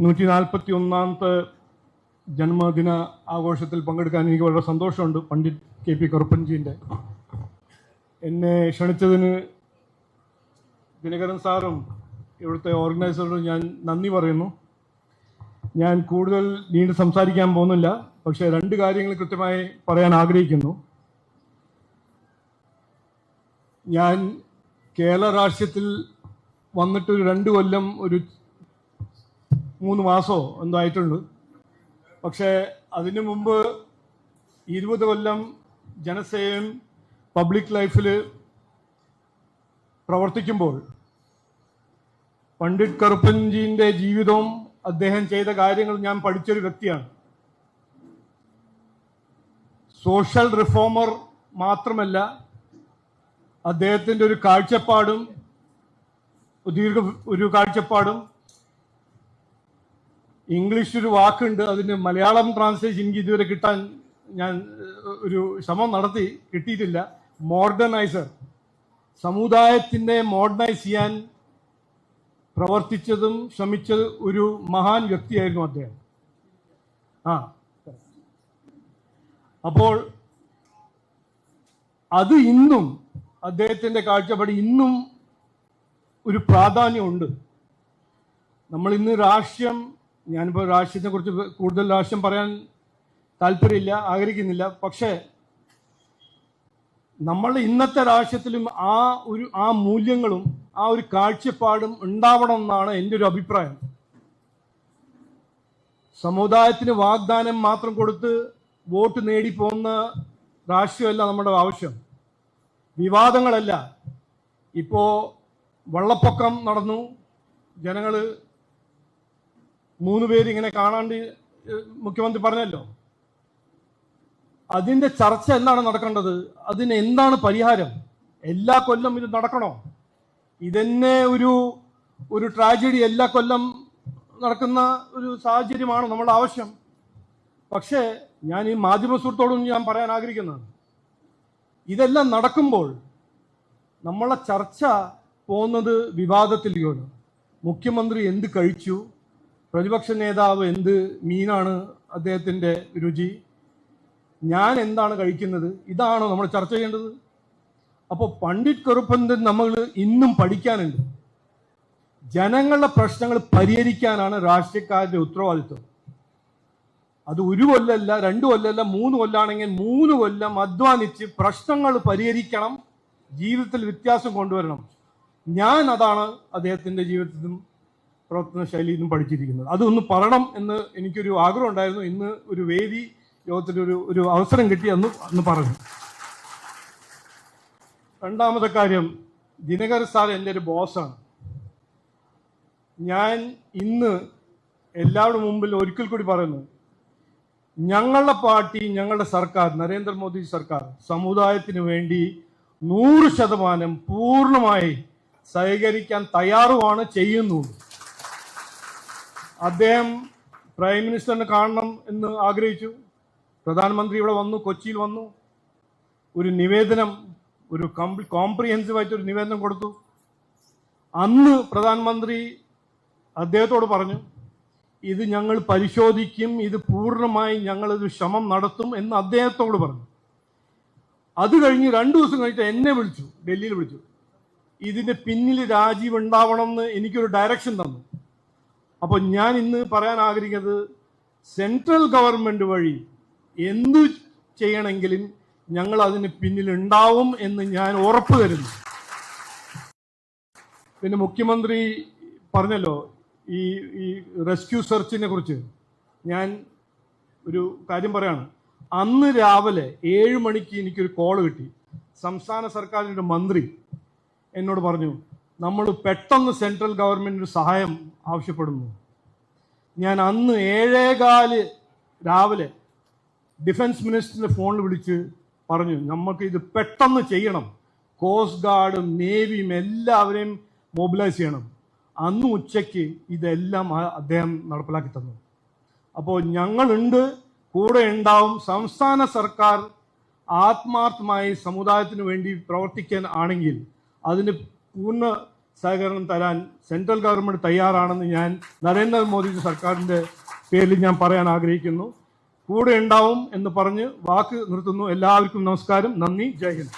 141ാമത്തെ ജന്മദിന ആഘോഷത്തിൽ പങ്കെടുക്കാൻ എനിക്ക് വളരെ സന്തോഷമുണ്ട്. പണ്ഡിറ്റ് KP കറുപ്പൻജീൻ്റെ എന്നെ ക്ഷണിച്ചതിന് ദിനകരൻ സാറും ഇവിടുത്തെ ഓർഗനൈസറോടും ഞാൻ നന്ദി പറയുന്നു. ഞാൻ കൂടുതൽ നീണ്ട് സംസാരിക്കാൻ പോകുന്നില്ല, പക്ഷേ രണ്ട് കാര്യങ്ങൾ കൃത്യമായി പറയാൻ ആഗ്രഹിക്കുന്നു. ഞാൻ കേരള രാഷ്ട്രീയത്തിൽ വന്നിട്ട് ഒരു 2 കൊല്ലം ഒരു 3 മാസമോ എന്തോ ആയിട്ടുണ്ട്. പക്ഷേ അതിനു മുമ്പ് 20 കൊല്ലം ജനസേവയും പബ്ലിക് ലൈഫിൽ പ്രവർത്തിക്കുമ്പോൾ പണ്ഡിറ്റ് കറുപ്പൻജീൻ്റെ ജീവിതവും അദ്ദേഹം ചെയ്ത കാര്യങ്ങൾ ഞാൻ പഠിച്ചൊരു വ്യക്തിയാണ്. സോഷ്യൽ റിഫോമർ മാത്രമല്ല, അദ്ദേഹത്തിൻ്റെ ഒരു കാഴ്ചപ്പാടും ഇംഗ്ലീഷ് ഒരു വാക്കുണ്ട്, അതിന് മലയാളം ട്രാൻസ്ലേഷൻ എനിക്ക് ഇതുവരെ കിട്ടാൻ ഞാൻ ഒരു ശ്രമം നടത്തി, കിട്ടിയിട്ടില്ല. മോഡേണൈസർ, സമുദായത്തിനെ മോഡേണൈസ് ചെയ്യാൻ പ്രവർത്തിച്ചതും ശ്രമിച്ചത് ഒരു മഹാൻ വ്യക്തിയായിരുന്നു അദ്ദേഹം. അപ്പോൾ അത് ഇന്നും അദ്ദേഹത്തിൻ്റെ കാഴ്ചപ്പാട് ഇന്നും ഒരു പ്രാധാന്യമുണ്ട്. നമ്മൾ ഇന്ന് ഞാനിപ്പോൾ രാഷ്ട്രീയത്തെക്കുറിച്ച് കൂടുതൽ രാഷ്ട്രീയം പറയാൻ താല്പര്യമില്ല, ആഗ്രഹിക്കുന്നില്ല. പക്ഷേ നമ്മൾ ഇന്നത്തെ രാഷ്ട്രീയത്തിലും ആ മൂല്യങ്ങളും ആ ഒരു കാഴ്ചപ്പാടും ഉണ്ടാവണം എന്നാണ് എൻ്റെ ഒരു അഭിപ്രായം. സമുദായത്തിന് വാഗ്ദാനം മാത്രം കൊടുത്ത് വോട്ട് നേടിപ്പോകുന്ന രാഷ്ട്രീയമല്ല നമ്മുടെ ആവശ്യം. വിവാദങ്ങളല്ല. ഇപ്പോൾ വെള്ളപ്പൊക്കം നടന്നു, ജനങ്ങൾ 3 പേര് ഇങ്ങനെ കാണാണ്ട് മുഖ്യമന്ത്രി പറഞ്ഞല്ലോ. അതിൻ്റെ ചർച്ച എന്താണ് നടക്കേണ്ടത്? അതിന് എന്താണ് പരിഹാരം? എല്ലാ കൊല്ലം ഇത് നടക്കണോ? ഇതന്നെ ഒരു ട്രാജഡി എല്ലാ കൊല്ലം നടക്കുന്ന ഒരു സാഹചര്യമാണ് നമ്മുടെ ആവശ്യം. പക്ഷേ ഞാൻ ഈ മാധ്യമ സുഹൃത്തോടും ഞാൻ പറയാൻ ആഗ്രഹിക്കുന്നതാണ്, ഇതെല്ലാം നടക്കുമ്പോൾ നമ്മളെ ചർച്ച പോകുന്നത് വിവാദത്തിലേക്കാണ്. മുഖ്യമന്ത്രി എന്ത് കഴിച്ചു, പ്രതിപക്ഷ നേതാവ് എന്ത് മീനാണ് അദ്ദേഹത്തിൻ്റെ രുചി, ഞാൻ എന്താണ് കഴിക്കുന്നത്, ഇതാണോ നമ്മൾ ചർച്ച ചെയ്യേണ്ടത്? അപ്പോൾ പണ്ഡിറ്റ് കറുപ്പൻജി നമ്മൾ ഇന്നും പഠിക്കാനുണ്ട്. ജനങ്ങളുടെ പ്രശ്നങ്ങൾ പരിഹരിക്കാനാണ് രാഷ്ട്രീയക്കാരുടെ ഉത്തരവാദിത്വം. അത് 1 കൊല്ലമല്ല, 2 കൊല്ലമല്ല, 3 കൊല്ലാണെങ്കിൽ 3 കൊല്ലം അധ്വാനിച്ച് പ്രശ്നങ്ങൾ പരിഹരിക്കണം, ജീവിതത്തിൽ വ്യത്യാസം കൊണ്ടുവരണം. ഞാൻ അതാണ് അദ്ദേഹത്തിൻ്റെ ജീവിതത്തിലും പ്രവർത്തന ശൈലിയിൽ നിന്നും പഠിച്ചിരിക്കുന്നത്. അതൊന്ന് പറയണം എന്ന് എനിക്കൊരു ആഗ്രഹം ഉണ്ടായിരുന്നു. ഇന്ന് ഒരു വേദി യോഗത്തിൽ ഒരു അവസരം കിട്ടി, അന്ന് പറഞ്ഞു. രണ്ടാമത്തെ കാര്യം, ദിനകർ സാർ എൻ്റെ ഒരു ബോസാണ്. ഞാൻ ഇന്ന് എല്ലാവരുടെ മുമ്പിൽ ഒരിക്കൽ കൂടി പറയുന്നു, ഞങ്ങളുടെ പാർട്ടി, ഞങ്ങളുടെ സർക്കാർ, നരേന്ദ്രമോദി സർക്കാർ സമുദായത്തിന് വേണ്ടി 100% പൂർണ്ണമായി സഹകരിക്കാൻ തയ്യാറുമാണ്, ചെയ്യുന്നു. അദ്ദേഹം പ്രൈം മിനിസ്റ്ററിനെ കാണണം എന്ന് ആഗ്രഹിച്ചു. പ്രധാനമന്ത്രി ഇവിടെ വന്നു, കൊച്ചിയിൽ വന്നു, ഒരു നിവേദനം, ഒരു കോംപ്രിഹെൻസീവായിട്ടൊരു നിവേദനം കൊടുത്തു. അന്ന് പ്രധാനമന്ത്രി അദ്ദേഹത്തോട് പറഞ്ഞു, ഇത് ഞങ്ങൾ പരിശോധിക്കും, ഇത് പൂർണ്ണമായി ഞങ്ങളൊരു ശ്രമം നടത്തും എന്ന് അദ്ദേഹത്തോട് പറഞ്ഞു. അത് കഴിഞ്ഞ് 2 ദിവസം കഴിഞ്ഞിട്ട് എന്നെ വിളിച്ചു, ഡൽഹിയിൽ വിളിച്ചു. ഇതിൻ്റെ പിന്നിൽ രാജീവ് ഉണ്ടാവണമെന്ന് എനിക്കൊരു ഡയറക്ഷൻ തന്നു. അപ്പോൾ ഞാൻ ഇന്ന് പറയാൻ ആഗ്രഹിക്കുന്നത്, സെൻട്രൽ ഗവൺമെൻറ് വഴി എന്തു ചെയ്യണമെങ്കിലും ഞങ്ങൾ അതിന് പിന്നിൽ ഉണ്ടാവും എന്ന് ഞാൻ ഉറപ്പ് തരുന്നു. പിന്നെ മുഖ്യമന്ത്രി പറഞ്ഞല്ലോ ഈ റെസ്ക്യൂ സെർച്ചിനെ കുറിച്ച്. ഞാൻ ഒരു കാര്യം പറയാണ്. അന്ന് രാവിലെ 7 മണിക്ക് എനിക്കൊരു കോൾ കിട്ടി. സംസ്ഥാന സർക്കാരിൻ്റെ മന്ത്രി എന്നോട് പറഞ്ഞു, നമ്മൾ പെട്ടെന്ന് സെൻട്രൽ ഗവൺമെൻറ് സഹായം ആവശ്യപ്പെടുന്നു. ഞാൻ അന്ന് 7:15 രാവിലെ ഡിഫൻസ് മിനിസ്റ്ററിൻ്റെ ഫോണിൽ വിളിച്ച് പറഞ്ഞു, നമുക്ക് ഇത് പെട്ടെന്ന് ചെയ്യണം, കോസ്റ്റ് ഗാർഡും നേവിയും എല്ലാവരെയും മൊബിലൈസ് ചെയ്യണം. അന്ന് ഉച്ചയ്ക്ക് ഇതെല്ലാം അദ്ദേഹം നടപ്പിലാക്കി തന്നു. അപ്പോൾ ഞങ്ങളുണ്ട്, കൂടെ ഉണ്ടാവും. സംസ്ഥാന സർക്കാർ ആത്മാർത്ഥമായി സമുദായത്തിന് വേണ്ടി പ്രവർത്തിക്കാൻ ആണെങ്കിൽ അതിന് പൂർണ്ണ സഹകരണം തരാൻ സെൻട്രൽ ഗവൺമെൻറ് തയ്യാറാണെന്ന് ഞാൻ നരേന്ദ്രമോദി സർക്കാരിൻ്റെ പേരിൽ ഞാൻ പറയാൻ ആഗ്രഹിക്കുന്നു. കൂടെ ഉണ്ടാവും എന്ന് പറഞ്ഞ് വാക്ക് നിർത്തുന്നു. എല്ലാവർക്കും നമസ്കാരം, നന്ദി, ജയ് ഹിന്ദ്.